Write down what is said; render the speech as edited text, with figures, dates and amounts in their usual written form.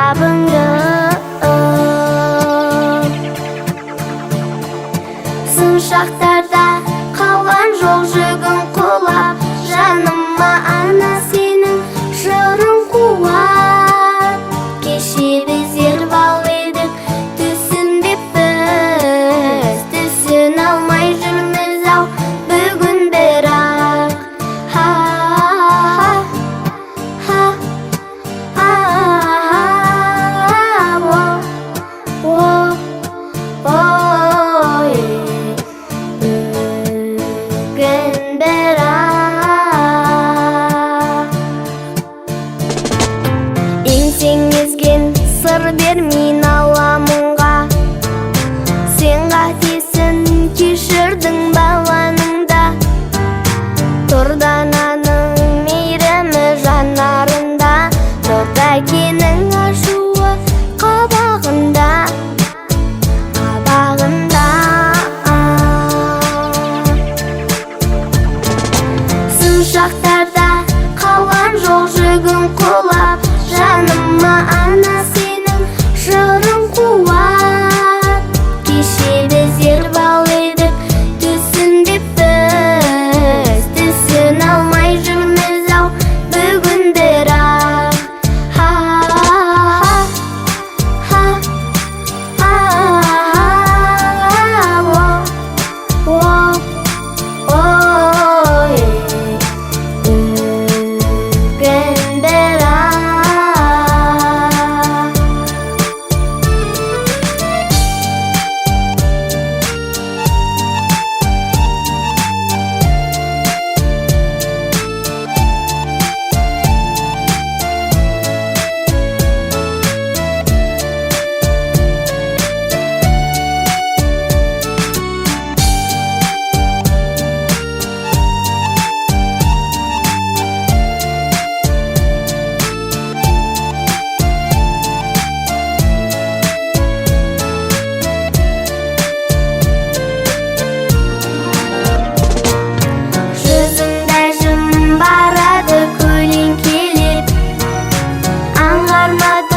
labыңды. Сын шақтарда қалған жоқ жүгін құлап, жаныма ана сенің жырың қуат. Кеше біздер бал едік, түсінбеппіз, түсін алмай жүрміз ау бүгін бірақ. Еңсеңізген сыр бермейін аламынға, сен қатесін кешірдің баланыңда. Тұрдананың мейірімі жанарында, жоқ әкенің ашуы қабағында. Сын шақтарда қалған жоқ жүгін құлап, жаныма ана сенің жырың қуат. Кеше біздер бал едік, түсінбеппіз, түсін алмай жүрміз ау бүгін бірақ. Жүзімді жым барады көлеңкелеп, аңғармады